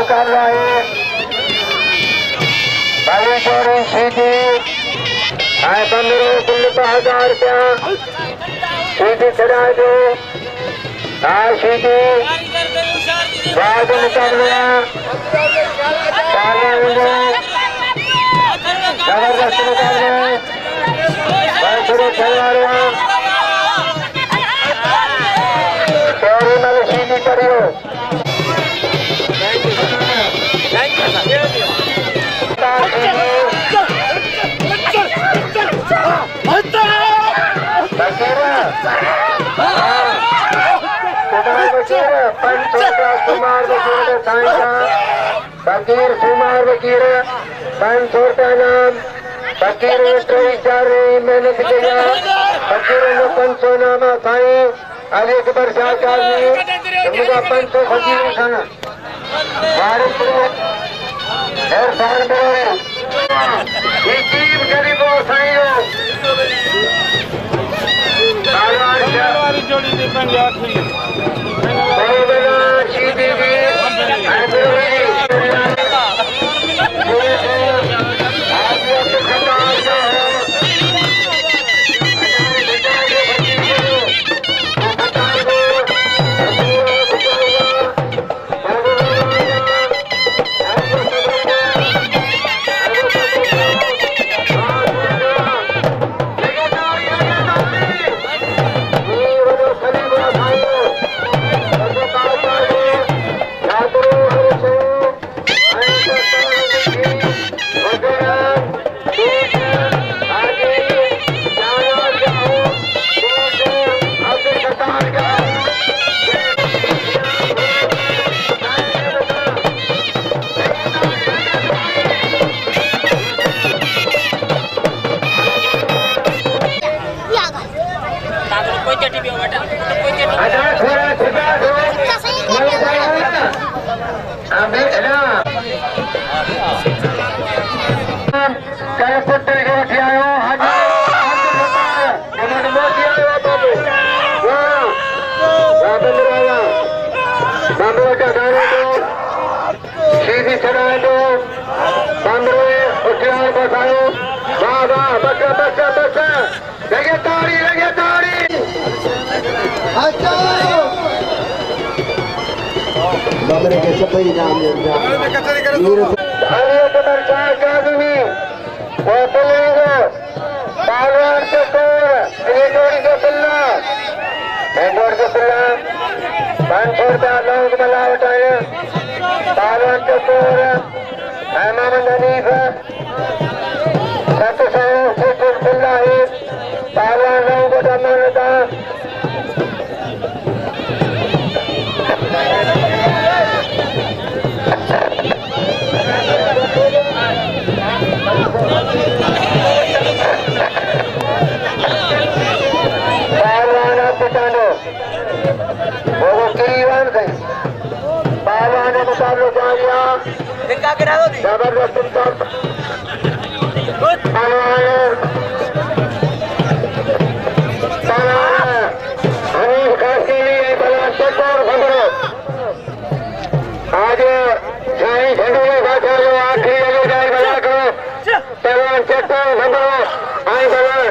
मुकाबला है बाली चोरी सीधी 15 कुल 1000 रुपया सीधी चढ़ा दो सीधी बाद मुकाबला जबरदस्त मुकाबला चोरी में सीधी करियो फकीर सुमार वकीर 500 रुपया नाम फकीर मेहनत किया फकीर ने 500 नामा खाई आज एक बरसात आदमी 500 फकीर खाना गरीबों साइयों जोड़ी सीधी चढ़ाए दो 15 उठियार बसाओ बाबा बच्चा बच्चा बच्चा लगे ताड़ी बाबरे के चपई नाम वो बोलेंगे पहलवान के तोड़ एक जोड़ी के पिल्ला 500 रुपया लोग मला उठाए पहलवान के तोड़ मोहम्मद हनीफ 700 पिल्ला है पहलवान लोग को मान्यता जबरदस्त आज साई झंडे बाजार आखिरी जाए बना करो पहलवान चट्टान भंडो आई भगवान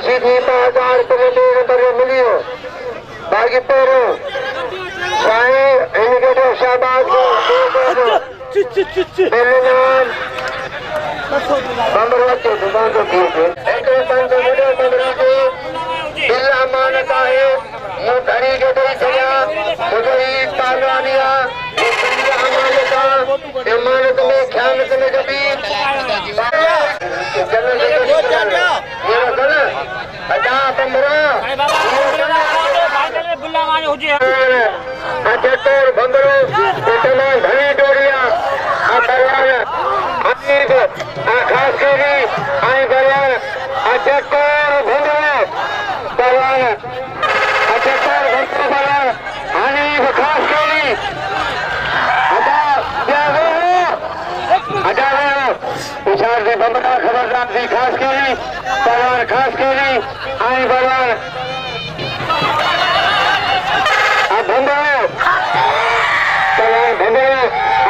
सीधी 5000 रुपये मिलियो बाकी पेरो साई इनके शाहबाज को बंबरो के दुकान को ठीक है एक पंच मुड़े बंबरो के बिल्ला मानता है वो घड़ी के दे दिया मुझे पालवानिया ये बिल्ला मानता ये मानत में ख्यानत में कभी जन्नत के ये रखना अच्छा बंबरो बुल्ला माने हो जी अच्छा तोर बंबरो तमाम घनी डोरिया परवान अमीर खास करी आई परवान अच्छा तोर बंबरो परवान अच्छा तोर बंबरो परवान हनीफ खास करी अच्छा उछाल से बंबरा खबरदार थी खास करी परवान खास करी आई परवान भंडारो भंडारो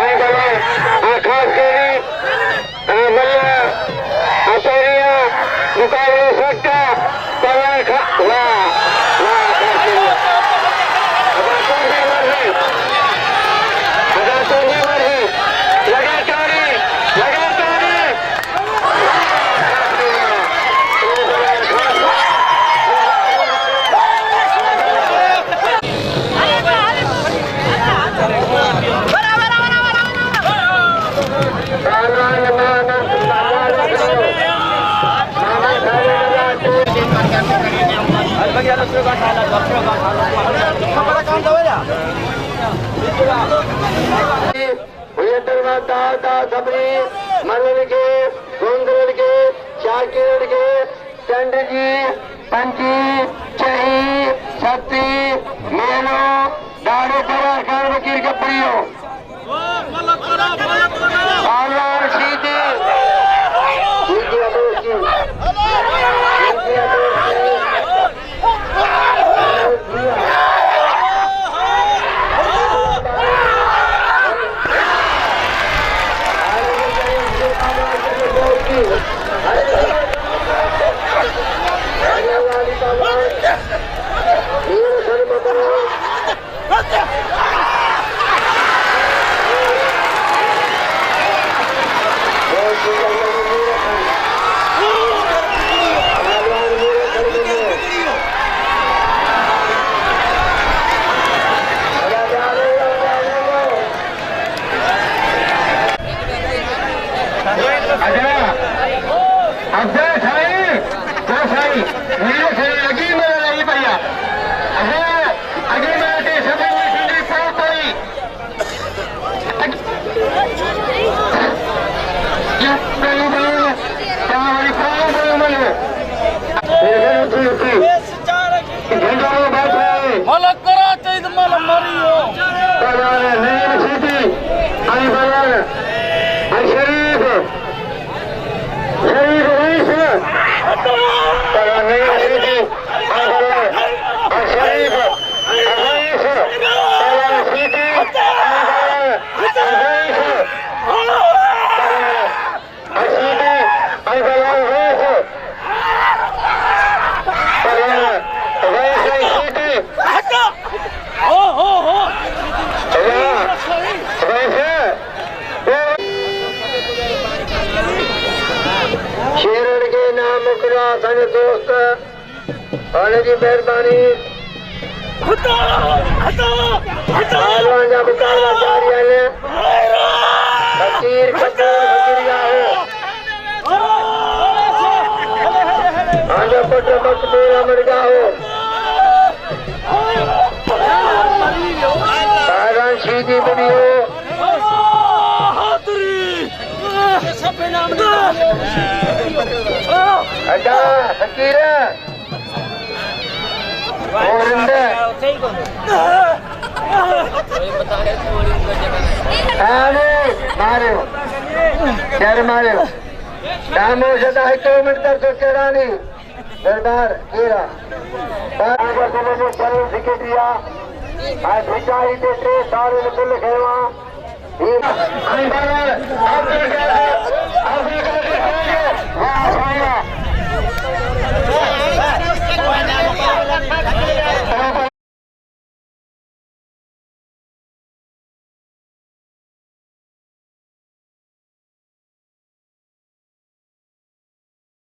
आई बलवान खास करी मल्ला आचार्य मुकाबले सकता परवान वाह वाह मरल के गोंदल के शाकिर के चंड जी पंची चही सती मेलो दाड़ो परा कर वकील के प्रियो बालवार सीधी सीधी अबोसी दोस्त आने की मेहरबानी पहलवान जा मुकाबला जारी है फकीर कपूर फकीरिया है आजा पट मकबूल अमरगा हो पहलवान सीधी बुढ़ी हो अच्छा फकीर मारे शहर मारे दामो सदा 1 किलोमीटर तो चढ़ानी दरबार घेरा सिखे दिया भिचाई देते सारे कुल खेवा